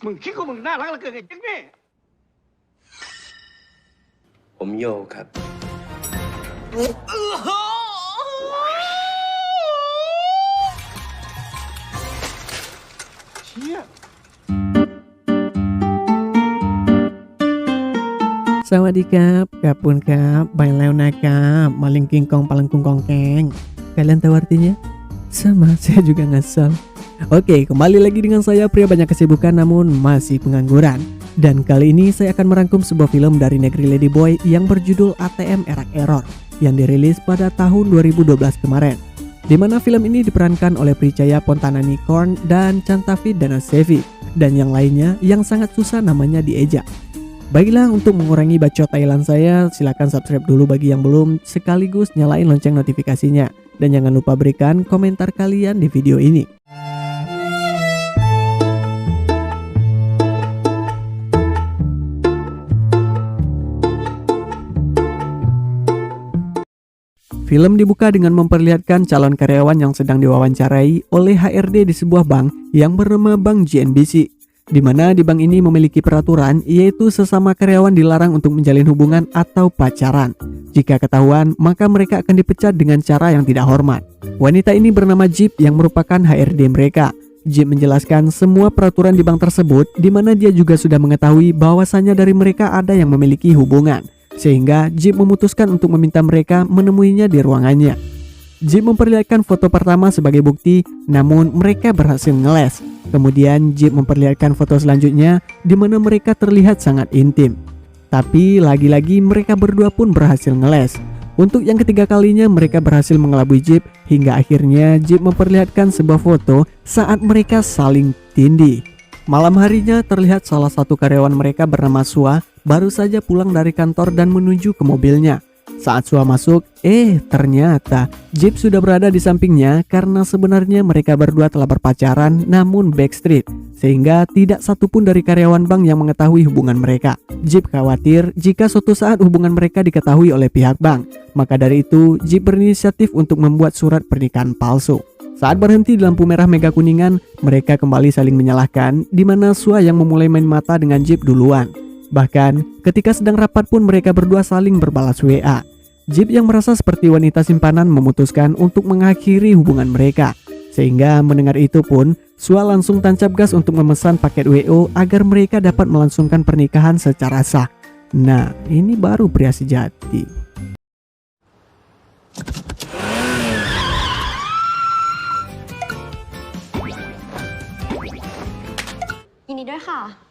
มึงคิดว่ามึงน่ารักเหลือเกินไงจังเนี่ยผมโยครับ เชี่ย สวัสดีครับKapun Kap, Bang Leona Kap, Maling King Kong Palengkung Kongkeng. Kalian tahu artinya? Sama, saya juga ngasal. Oke, kembali lagi dengan saya, pria banyak kesibukan namun masih pengangguran. Dan kali ini saya akan merangkum sebuah film dari negeri Ladyboy yang berjudul ATM Erak Error yang dirilis pada tahun 2012 kemarin. Di mana film ini diperankan oleh Pricaya Pontananikorn dan Chantavid Danasevi dan yang lainnya yang sangat susah namanya dieja. Baiklah, untuk mengurangi bacot Thailand saya, silakan subscribe dulu bagi yang belum, sekaligus nyalain lonceng notifikasinya. Dan jangan lupa berikan komentar kalian di video ini. Film dibuka dengan memperlihatkan calon karyawan yang sedang diwawancarai oleh HRD di sebuah bank yang bernama Bank JNBC. Di mana di bank ini memiliki peraturan yaitu sesama karyawan dilarang untuk menjalin hubungan atau pacaran. Jika ketahuan, maka mereka akan dipecat dengan cara yang tidak hormat. Wanita ini bernama Jeep yang merupakan HRD mereka. Jeep menjelaskan semua peraturan di bank tersebut, di mana dia juga sudah mengetahui bahwasannya dari mereka ada yang memiliki hubungan. Sehingga Jeep memutuskan untuk meminta mereka menemuinya di ruangannya. Jeep memperlihatkan foto pertama sebagai bukti, namun mereka berhasil ngeles. Kemudian Jeep memperlihatkan foto selanjutnya di mana mereka terlihat sangat intim. Tapi lagi-lagi mereka berdua pun berhasil ngeles. Untuk yang ketiga kalinya mereka berhasil mengelabui Jeep hingga akhirnya Jeep memperlihatkan sebuah foto saat mereka saling tindih. Malam harinya terlihat salah satu karyawan mereka bernama Sua baru saja pulang dari kantor dan menuju ke mobilnya. Saat Sua masuk, ternyata Jeep sudah berada di sampingnya karena sebenarnya mereka berdua telah berpacaran namun backstreet, sehingga tidak satupun dari karyawan bank yang mengetahui hubungan mereka. Jeep khawatir jika suatu saat hubungan mereka diketahui oleh pihak bank, maka dari itu Jeep berinisiatif untuk membuat surat pernikahan palsu. Saat berhenti di lampu merah mega kuningan, mereka kembali saling menyalahkan, di mana Sua yang memulai main mata dengan Jeep duluan. Bahkan ketika sedang rapat pun mereka berdua saling berbalas WA. Jeep yang merasa seperti wanita simpanan memutuskan untuk mengakhiri hubungan mereka. Sehingga mendengar itu pun Sua langsung tancap gas untuk memesan paket WO agar mereka dapat melangsungkan pernikahan secara sah. Nah, ini baru pria sejati. Iniด้วยค่ะ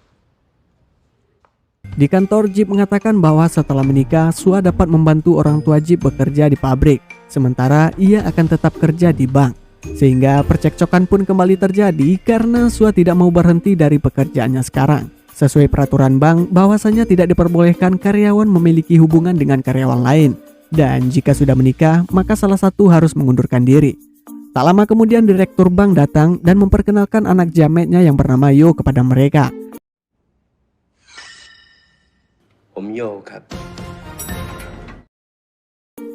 Di kantor, Jeep mengatakan bahwa setelah menikah, Sua dapat membantu orang tua Jeep bekerja di pabrik, sementara ia akan tetap kerja di bank. Sehingga percekcokan pun kembali terjadi karena Sua tidak mau berhenti dari pekerjaannya sekarang. Sesuai peraturan bank, bahwasanya tidak diperbolehkan karyawan memiliki hubungan dengan karyawan lain. Dan jika sudah menikah, maka salah satu harus mengundurkan diri. Tak lama kemudian direktur bank datang dan memperkenalkan anak jametnya yang bernama Yo kepada mereka. ผมโยครับ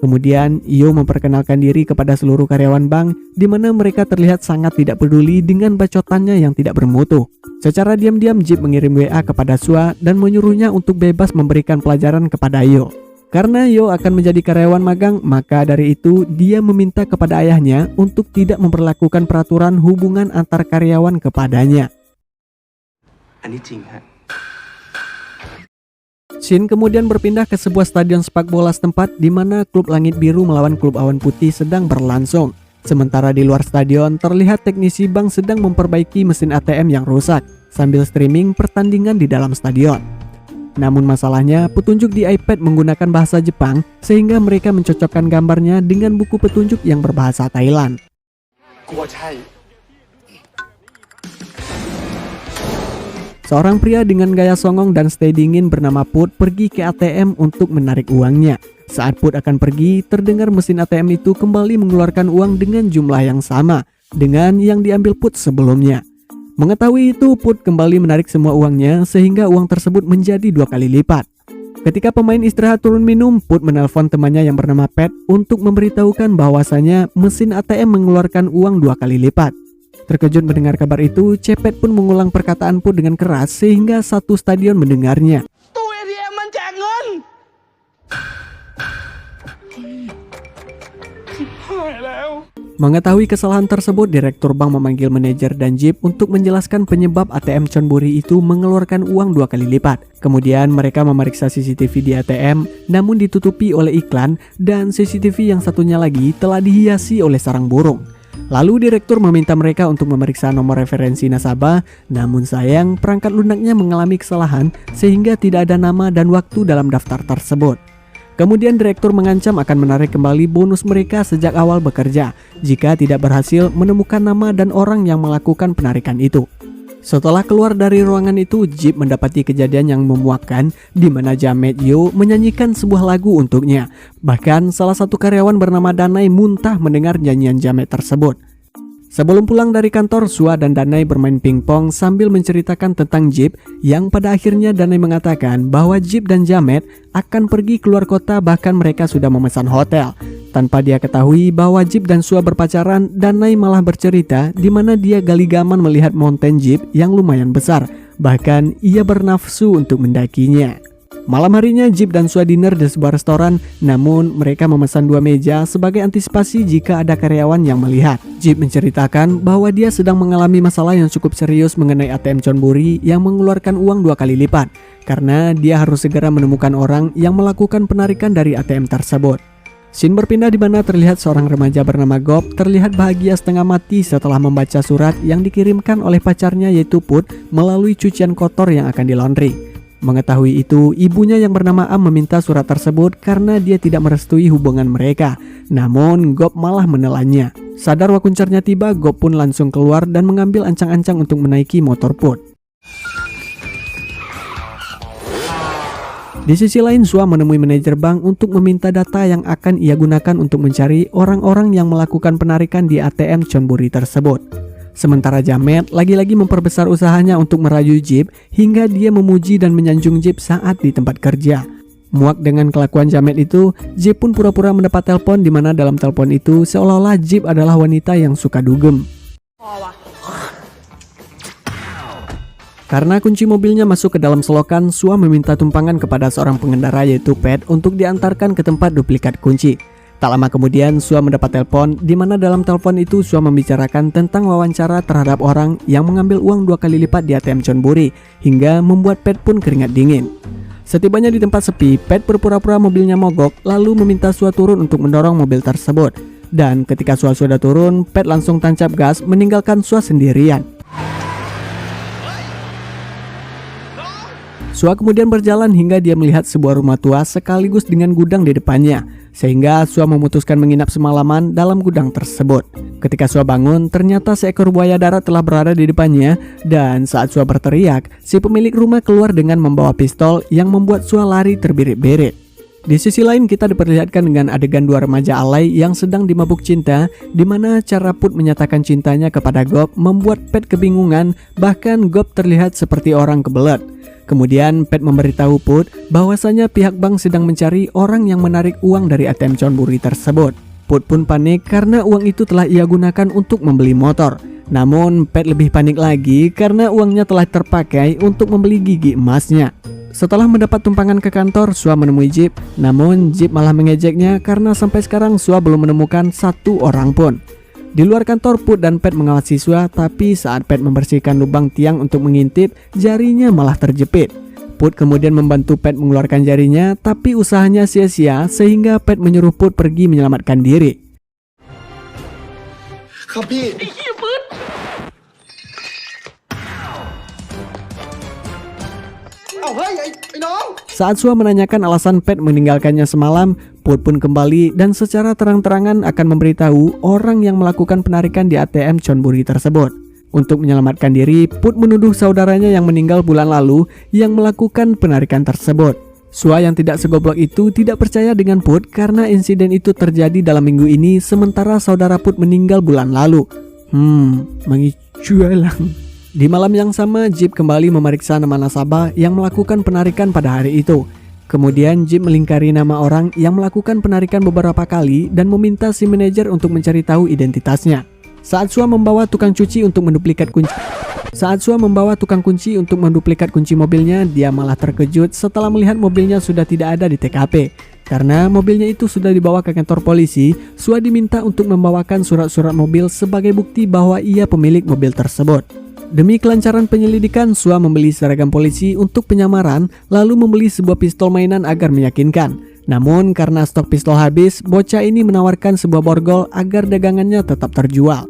Kemudian Yo memperkenalkan diri kepada seluruh karyawan bank, di mana mereka terlihat sangat tidak peduli dengan bacotannya yang tidak bermutu. Secara diam-diam Jeep mengirim WA kepada Sua dan menyuruhnya untuk bebas memberikan pelajaran kepada Yo. Karena Yo akan menjadi karyawan magang, maka dari itu dia meminta kepada ayahnya untuk tidak memperlakukan peraturan hubungan antar karyawan kepadanya. อันนี้จริงฮะ Scene kemudian berpindah ke sebuah stadion sepak bola setempat di mana klub Langit Biru melawan klub Awan Putih sedang berlangsung. Sementara di luar stadion terlihat teknisi bank sedang memperbaiki mesin ATM yang rusak sambil streaming pertandingan di dalam stadion. Namun masalahnya petunjuk di iPad menggunakan bahasa Jepang sehingga mereka mencocokkan gambarnya dengan buku petunjuk yang berbahasa Thailand. กลัวใช่ Seorang pria dengan gaya songong dan stay dingin bernama Put pergi ke ATM untuk menarik uangnya. Saat Put akan pergi, terdengar mesin ATM itu kembali mengeluarkan uang dengan jumlah yang sama dengan yang diambil Put sebelumnya. Mengetahui itu, Put kembali menarik semua uangnya sehingga uang tersebut menjadi 2 kali lipat. Ketika pemain istirahat turun minum, Put menelpon temannya yang bernama Pat untuk memberitahukan bahwasanya mesin ATM mengeluarkan uang 2 kali lipat. Terkejut mendengar kabar itu, Cepet pun mengulang perkataan Put dengan keras sehingga satu stadion mendengarnya. Tôi thì em ăn chả ngon. Mengetahui kesalahan tersebut, direktur bank memanggil manajer dan Jeep untuk menjelaskan penyebab ATM Chonburi itu mengeluarkan uang 2 kali lipat. Kemudian mereka memeriksa CCTV di ATM, namun ditutupi oleh iklan dan CCTV yang satunya lagi telah dihiasi oleh sarang burung. Lalu direktur meminta mereka untuk memeriksa nomor referensi nasabah, namun sayang perangkat lunaknya mengalami kesalahan sehingga tidak ada nama dan waktu dalam daftar tersebut. Kemudian direktur mengancam akan menarik kembali bonus mereka sejak awal bekerja jika tidak berhasil menemukan nama dan orang yang melakukan penarikan itu. Setelah keluar dari ruangan itu, Jeep mendapati kejadian yang memuakkan di mana Jamet Yo menyanyikan sebuah lagu untuknya. Bahkan salah satu karyawan bernama Danai muntah mendengar nyanyian Jamet tersebut. Sebelum pulang dari kantor, Sua dan Danai bermain pingpong sambil menceritakan tentang Jeep yang pada akhirnya Danai mengatakan bahwa Jeep dan Jamet akan pergi keluar kota, bahkan mereka sudah memesan hotel. Tanpa dia ketahui bahwa Jeep dan Sua berpacaran, Danai malah bercerita di mana dia galigaman melihat mountain Jeep yang lumayan besar. Bahkan ia bernafsu untuk mendakinya. Malam harinya Jeep dan Sua dinner di sebuah restoran, namun mereka memesan 2 meja sebagai antisipasi jika ada karyawan yang melihat. Jeep menceritakan bahwa dia sedang mengalami masalah yang cukup serius mengenai ATM Chonburi yang mengeluarkan uang 2 kali lipat, karena dia harus segera menemukan orang yang melakukan penarikan dari ATM tersebut. Scene berpindah di mana terlihat seorang remaja bernama Gop terlihat bahagia setengah mati setelah membaca surat yang dikirimkan oleh pacarnya yaitu Put melalui cucian kotor yang akan dilaundry. Mengetahui itu, ibunya yang bernama Am meminta surat tersebut karena dia tidak merestui hubungan mereka. Namun, Gop malah menelannya. Sadar wakuncarnya tiba, Gop pun langsung keluar dan mengambil ancang-ancang untuk menaiki motor Put. Di sisi lain, Sua menemui manajer bank untuk meminta data yang akan ia gunakan untuk mencari orang-orang yang melakukan penarikan di ATM Chonburi tersebut. Sementara Jamet lagi-lagi memperbesar usahanya untuk merayu Jeep hingga dia memuji dan menyanjung Jeep saat di tempat kerja. Muak dengan kelakuan Jamet itu, Jeep pun pura-pura mendapat telepon di mana dalam telepon itu seolah-olah Jeep adalah wanita yang suka dugem. Karena kunci mobilnya masuk ke dalam selokan, Sua meminta tumpangan kepada seorang pengendara yaitu Pat untuk diantarkan ke tempat duplikat kunci. Tak lama kemudian Sua mendapat telepon di mana dalam telepon itu Sua membicarakan tentang wawancara terhadap orang yang mengambil uang 2 kali lipat di ATM Chonburi hingga membuat Pat pun keringat dingin. Setibanya di tempat sepi, Pat berpura-pura mobilnya mogok lalu meminta Sua turun untuk mendorong mobil tersebut. Dan ketika Sua sudah turun, Pat langsung tancap gas meninggalkan Sua sendirian. Sua kemudian berjalan hingga dia melihat sebuah rumah tua sekaligus dengan gudang di depannya, sehingga Sua memutuskan menginap semalaman dalam gudang tersebut. Ketika Sua bangun, ternyata seekor buaya darat telah berada di depannya, dan saat Sua berteriak, si pemilik rumah keluar dengan membawa pistol yang membuat Sua lari terbirit-birit. Di sisi lain kita diperlihatkan dengan adegan 2 remaja alay yang sedang dimabuk cinta, di mana cara Put menyatakan cintanya kepada Gop membuat Pat kebingungan, bahkan Gop terlihat seperti orang kebelet. Kemudian Pat memberitahu Put bahwasanya pihak bank sedang mencari orang yang menarik uang dari ATM Chonburi tersebut. Put pun panik karena uang itu telah ia gunakan untuk membeli motor. Namun Pat lebih panik lagi karena uangnya telah terpakai untuk membeli gigi emasnya. Setelah mendapat tumpangan ke kantor, Sua menemui Jeep. Namun Jeep malah mengejeknya karena sampai sekarang Sua belum menemukan satu orang pun. Di luar kantor, Put dan Pat mengawasi Sua, tapi saat Pat membersihkan lubang tiang untuk mengintip, jarinya malah terjepit. Put kemudian membantu Pat mengeluarkan jarinya, tapi usahanya sia-sia sehingga Pat menyuruh Put pergi menyelamatkan diri. ครับพี่เอาเฮ้ยไอ้น้อง Saat Sua menanyakan alasan Pat meninggalkannya semalam, Put pun kembali dan secara terang-terangan akan memberitahu orang yang melakukan penarikan di ATM Chonburi tersebut. Untuk menyelamatkan diri, Put menuduh saudaranya yang meninggal bulan lalu yang melakukan penarikan tersebut. Sua yang tidak segoblok itu tidak percaya dengan Put karena insiden itu terjadi dalam minggu ini sementara saudara Put meninggal bulan lalu. Mengicualang. Di malam yang sama, Jeep kembali memeriksa nama nasabah yang melakukan penarikan pada hari itu. Kemudian Jeep melingkari nama orang yang melakukan penarikan beberapa kali dan meminta si manajer untuk mencari tahu identitasnya. Saat Sua membawa tukang kunci untuk menduplikat kunci mobilnya, dia malah terkejut setelah melihat mobilnya sudah tidak ada di TKP. Karena mobilnya itu sudah dibawa ke kantor polisi, Sua diminta untuk membawakan surat-surat mobil sebagai bukti bahwa ia pemilik mobil tersebut. Demi kelancaran penyelidikan, Sua membeli seragam polisi untuk penyamaran, lalu membeli sebuah pistol mainan agar meyakinkan. Namun karena stok pistol habis, bocah ini menawarkan sebuah borgol agar dagangannya tetap terjual.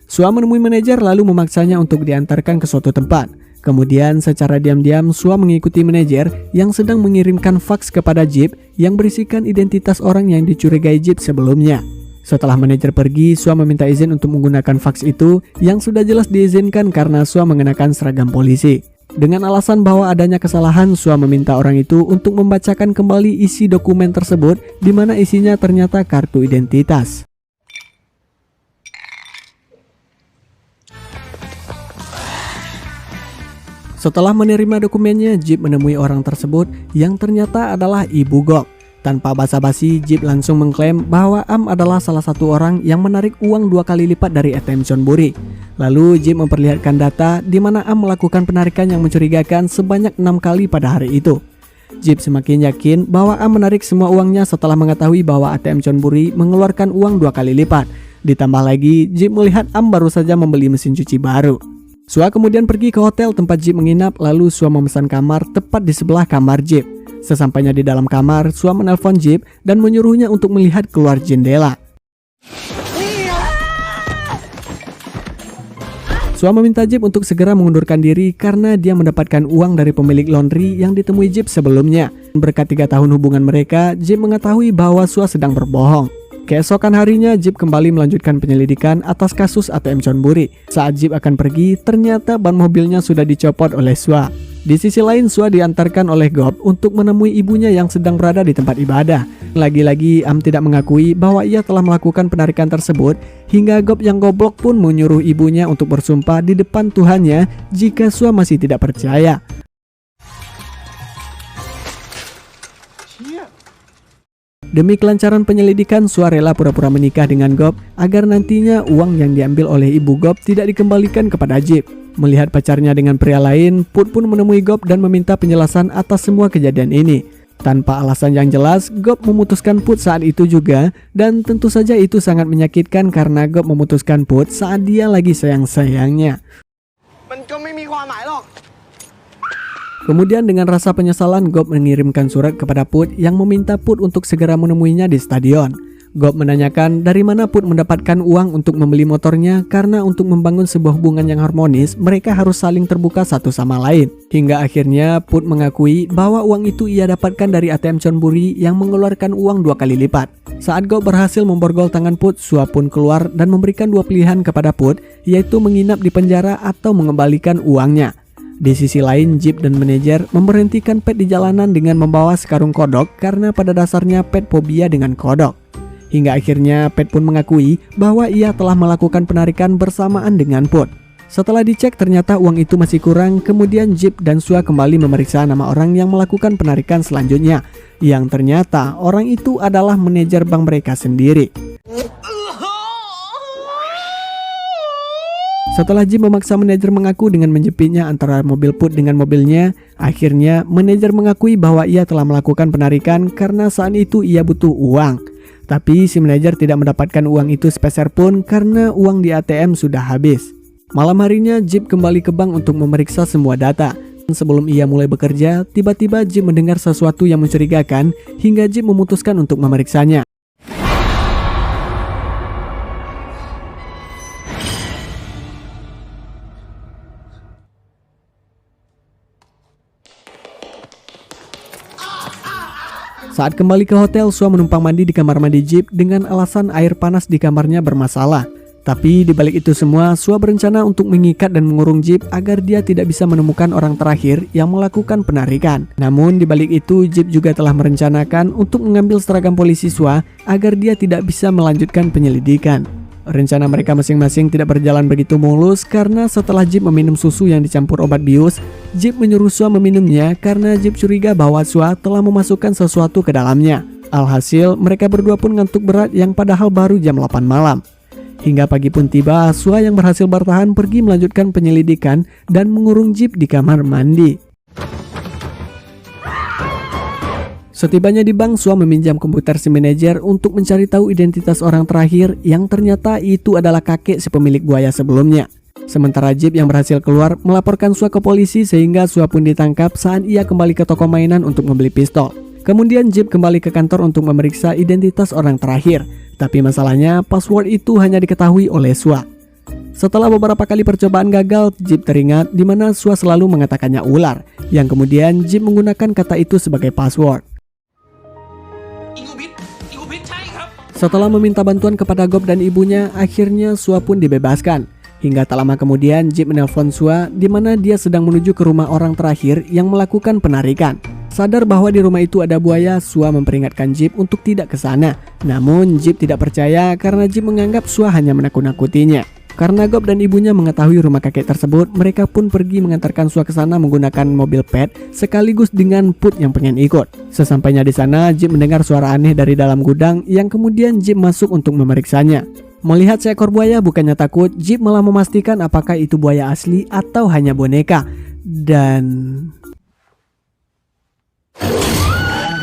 Sua menemui manajer lalu memaksanya untuk diantarkan ke suatu tempat. Kemudian secara diam-diam Sua mengikuti manajer yang sedang mengirimkan faks kepada Jeep yang berisikan identitas orang yang dicurigai Jeep sebelumnya. Setelah manajer pergi, Sua meminta izin untuk menggunakan faks itu yang sudah jelas diizinkan karena Sua mengenakan seragam polisi. Dengan alasan bahwa adanya kesalahan, Sua meminta orang itu untuk membacakan kembali isi dokumen tersebut di mana isinya ternyata kartu identitas. Setelah menerima dokumennya, Jeep menemui orang tersebut yang ternyata adalah Ibu Gok. Tanpa basa-basi, Jeep langsung mengklaim bahwa Am adalah salah satu orang yang menarik uang 2 kali lipat dari ATM Chonburi. Lalu Jeep memperlihatkan data di mana Am melakukan penarikan yang mencurigakan sebanyak 6 kali pada hari itu. Jeep semakin yakin bahwa Am menarik semua uangnya setelah mengetahui bahwa ATM Chonburi mengeluarkan uang 2 kali lipat. Ditambah lagi, Jeep melihat Am baru saja membeli mesin cuci baru. Sua kemudian pergi ke hotel tempat Jeep menginap, lalu Sua memesan kamar tepat di sebelah kamar Jeep. Sesampainya di dalam kamar, Sua menelpon Jeep dan menyuruhnya untuk melihat keluar jendela. Sua meminta Jeep untuk segera mengundurkan diri karena dia mendapatkan uang dari pemilik laundry yang ditemui Jeep sebelumnya. Berkat 3 tahun hubungan mereka, Jeep mengetahui bahwa Sua sedang berbohong. Keesokan harinya, Jeep kembali melanjutkan penyelidikan atas kasus ATM Chonburi. Saat Jeep akan pergi, ternyata ban mobilnya sudah dicopot oleh Sua. Di sisi lain, Sua diantarkan oleh Gop untuk menemui ibunya yang sedang berada di tempat ibadah. Lagi-lagi, Am tidak mengakui bahwa ia telah melakukan penarikan tersebut, hingga Gop yang goblok pun menyuruh ibunya untuk bersumpah di depan Tuhannya jika Sua masih tidak percaya. Demi kelancaran penyelidikan, Sua rela pura-pura menikah dengan Gop agar nantinya uang yang diambil oleh ibu Gop tidak dikembalikan kepada Jeep. Melihat pacarnya dengan pria lain, Put pun menemui Gop dan meminta penjelasan atas semua kejadian ini. Tanpa alasan yang jelas, Gop memutuskan Put saat itu juga, dan tentu saja itu sangat menyakitkan karena Gop memutuskan Put saat dia lagi sayang-sayangnya. Kemudian dengan rasa penyesalan, Gop mengirimkan surat kepada Put yang meminta Put untuk segera menemuinya di stadion. Gop menanyakan dari mana Put mendapatkan uang untuk membeli motornya karena untuk membangun sebuah hubungan yang harmonis, mereka harus saling terbuka satu sama lain. Hingga akhirnya Put mengakui bahwa uang itu ia dapatkan dari ATM Chonburi yang mengeluarkan uang 2 kali lipat. Saat Gop berhasil memborgol tangan Put, Sua pun keluar dan memberikan 2 pilihan kepada Put, yaitu menginap di penjara atau mengembalikan uangnya. Di sisi lain, Jeep dan manajer memberhentikan Pet di jalanan dengan membawa sekarung kodok karena pada dasarnya Pet fobia dengan kodok. Hingga akhirnya Pet pun mengakui bahwa ia telah melakukan penarikan bersamaan dengan Put. Setelah dicek ternyata uang itu masih kurang, kemudian Jeep dan Sua kembali memeriksa nama orang yang melakukan penarikan selanjutnya, yang ternyata orang itu adalah manajer bank mereka sendiri. Setelah Jeep memaksa manajer mengaku dengan menjepitnya antara mobil Put dengan mobilnya, akhirnya manajer mengakui bahwa ia telah melakukan penarikan karena saat itu ia butuh uang. Tapi si manajer tidak mendapatkan uang itu sepeser pun karena uang di ATM sudah habis. Malam harinya Jeep kembali ke bank untuk memeriksa semua data. Sebelum ia mulai bekerja, tiba-tiba Jeep mendengar sesuatu yang mencurigakan hingga Jeep memutuskan untuk memeriksanya. Saat kembali ke hotel, Sua menumpang mandi di kamar mandi Jeep dengan alasan air panas di kamarnya bermasalah. Tapi di balik itu semua, Sua berencana untuk mengikat dan mengurung Jeep agar dia tidak bisa menemukan orang terakhir yang melakukan penarikan. Namun di balik itu, Jeep juga telah merencanakan untuk mengambil seragam polisi Sua agar dia tidak bisa melanjutkan penyelidikan. Rencana mereka masing-masing tidak berjalan begitu mulus karena setelah Jeep meminum susu yang dicampur obat bius, Jeep menyuruh Sua meminumnya karena Jeep curiga bahwa Sua telah memasukkan sesuatu ke dalamnya. Alhasil, mereka berdua pun ngantuk berat yang padahal baru jam 8 malam. Hingga pagi pun tiba, Sua yang berhasil bertahan pergi melanjutkan penyelidikan dan mengurung Jeep di kamar mandi. Setibanya di bank, Sua meminjam komputer si manajer untuk mencari tahu identitas orang terakhir yang ternyata itu adalah kakek si pemilik buaya sebelumnya. Sementara Jeep yang berhasil keluar melaporkan Sua ke polisi sehingga Sua pun ditangkap saat ia kembali ke toko mainan untuk membeli pistol. Kemudian Jeep kembali ke kantor untuk memeriksa identitas orang terakhir, tapi masalahnya password itu hanya diketahui oleh Sua. Setelah beberapa kali percobaan gagal, Jeep teringat di mana Sua selalu mengatakannya ular, yang kemudian Jeep menggunakan kata itu sebagai password. Setelah meminta bantuan kepada Gob dan ibunya, akhirnya Sua pun dibebaskan. Hingga tak lama kemudian Jeep menelpon Sua di mana dia sedang menuju ke rumah orang terakhir yang melakukan penarikan. Sadar bahwa di rumah itu ada buaya, Sua memperingatkan Jeep untuk tidak ke sana. Namun Jeep tidak percaya karena Jeep menganggap Sua hanya menakut-nakutinya. Karena Gob dan ibunya mengetahui rumah kakek tersebut, mereka pun pergi mengantarkan Sua ke sana menggunakan mobil pet sekaligus dengan Put yang pengen ikut. Sesampainya di sana, Jeep mendengar suara aneh dari dalam gudang yang kemudian Jeep masuk untuk memeriksanya. Melihat seekor buaya, bukannya takut, Jeep malah memastikan apakah itu buaya asli atau hanya boneka. Dan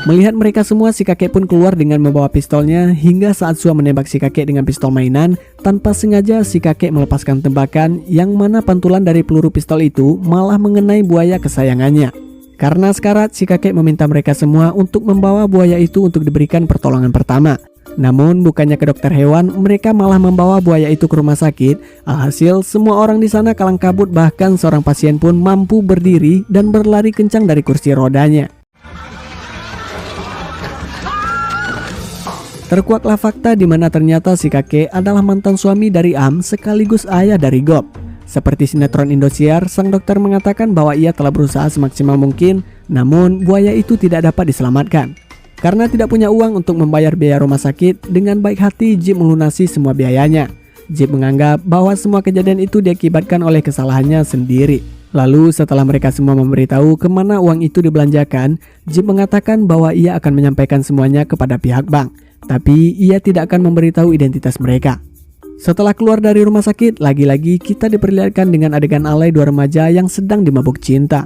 melihat mereka semua, si kakek pun keluar dengan membawa pistolnya. Hingga saat Sua menembak si kakek dengan pistol mainan, tanpa sengaja si kakek melepaskan tembakan yang mana pantulan dari peluru pistol itu malah mengenai buaya kesayangannya. Karena sekarat, si kakek meminta mereka semua untuk membawa buaya itu untuk diberikan pertolongan pertama. Namun bukannya ke dokter hewan, mereka malah membawa buaya itu ke rumah sakit. Alhasil semua orang di sana kalang kabut, bahkan seorang pasien pun mampu berdiri dan berlari kencang dari kursi rodanya. Terkuaklah fakta di mana ternyata si kakek adalah mantan suami dari Am sekaligus ayah dari Gob. Seperti sinetron Indosiar, sang dokter mengatakan bahwa ia telah berusaha semaksimal mungkin, namun buaya itu tidak dapat diselamatkan. Karena tidak punya uang untuk membayar biaya rumah sakit, dengan baik hati Jeep melunasi semua biayanya. Jeep menganggap bahwa semua kejadian itu diakibatkan oleh kesalahannya sendiri. Lalu setelah mereka semua memberitahu kemana uang itu dibelanjakan, Jeep mengatakan bahwa ia akan menyampaikan semuanya kepada pihak bank. Tapi ia tidak akan memberitahu identitas mereka. Setelah keluar dari rumah sakit, lagi-lagi kita diperlihatkan dengan adegan alay dua remaja yang sedang dimabuk cinta.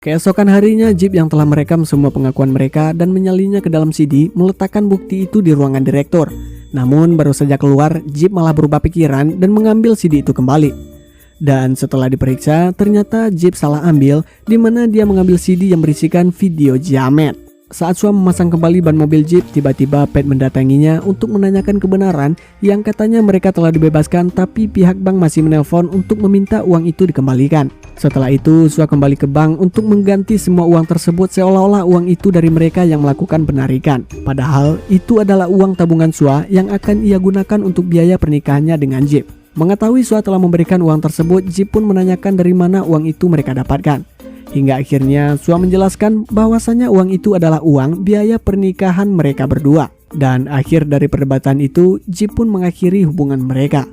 Keesokan harinya, Jeep yang telah merekam semua pengakuan mereka dan menyalinnya ke dalam CD meletakkan bukti itu di ruangan direktur. Namun baru saja keluar, Jeep malah berubah pikiran dan mengambil CD itu kembali. Dan setelah diperiksa, ternyata Jeep salah ambil, di mana dia mengambil CD yang berisikan video jamet. Saat Sua memasang kembali ban mobil Jeep, tiba-tiba Pat mendatanginya untuk menanyakan kebenaran yang katanya mereka telah dibebaskan, tapi pihak bank masih menelpon untuk meminta uang itu dikembalikan. Setelah itu, Sua kembali ke bank untuk mengganti semua uang tersebut seolah-olah uang itu dari mereka yang melakukan penarikan. Padahal itu adalah uang tabungan Sua yang akan ia gunakan untuk biaya pernikahannya dengan Jeep. Mengetahui Sua telah memberikan uang tersebut, Jeep pun menanyakan dari mana uang itu mereka dapatkan. Hingga akhirnya Sua menjelaskan bahwasanya uang itu adalah uang biaya pernikahan mereka berdua. Dan akhir dari perdebatan itu, Jeep pun mengakhiri hubungan mereka.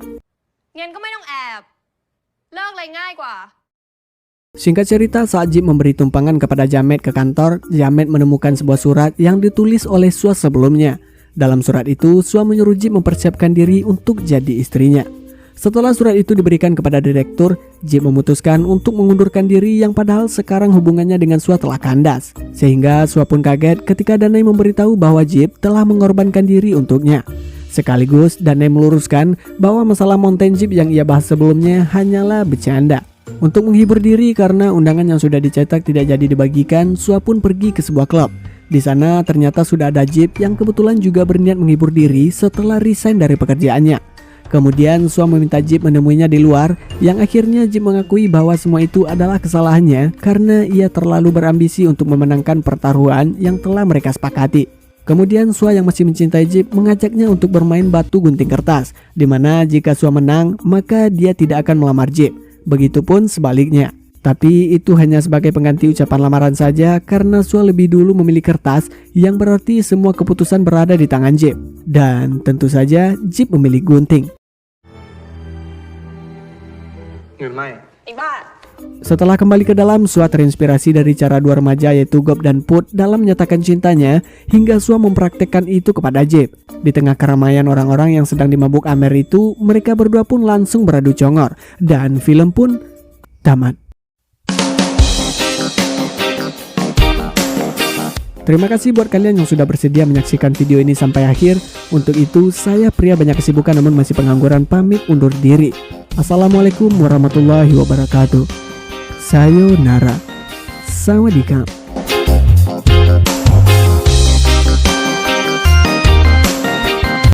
Singkat cerita, saat Jeep memberi tumpangan kepada Jamet ke kantor, Jamet menemukan sebuah surat yang ditulis oleh Sua sebelumnya. Dalam surat itu, Sua menyuruh Jeep mempersiapkan diri untuk jadi istrinya. Setelah surat itu diberikan kepada direktur, Jeep memutuskan untuk mengundurkan diri yang padahal sekarang hubungannya dengan Sua telah kandas. Sehingga Sua pun kaget ketika Danai memberitahu bahwa Jeep telah mengorbankan diri untuknya. Sekaligus Danai meluruskan bahwa masalah Mountain Jeep yang ia bahas sebelumnya hanyalah bercanda. Untuk menghibur diri karena undangan yang sudah dicetak tidak jadi dibagikan, Sua pun pergi ke sebuah klub. Di sana ternyata sudah ada Jeep yang kebetulan juga berniat menghibur diri setelah resign dari pekerjaannya. Kemudian Sua meminta Jeep menemuinya di luar, yang akhirnya Jeep mengakui bahwa semua itu adalah kesalahannya karena ia terlalu berambisi untuk memenangkan pertaruhan yang telah mereka sepakati. Kemudian Sua yang masih mencintai Jeep mengajaknya untuk bermain batu gunting kertas, di mana jika Sua menang maka dia tidak akan melamar Jeep. Begitupun sebaliknya. Tapi itu hanya sebagai pengganti ucapan lamaran saja karena Sua lebih dulu memilih kertas, yang berarti semua keputusan berada di tangan Jeep. Dan tentu saja Jeep memilih gunting. ไอ้บ้า Setelah kembali ke dalam, Sua terinspirasi dari cara dua remaja yaitu Gob dan Put dalam menyatakan cintanya, hingga Sua mempraktekkan itu kepada Jeb. Di tengah keramaian orang-orang yang sedang dimabuk Amer itu, mereka berdua pun langsung beradu congor, dan film pun tamat. Terima kasih buat kalian yang sudah bersedia menyaksikan video ini sampai akhir. Untuk itu, saya pria banyak kesibukan namun masih pengangguran pamit undur diri. Assalamualaikum warahmatullahi wabarakatuh. Sayonara. Sawadee.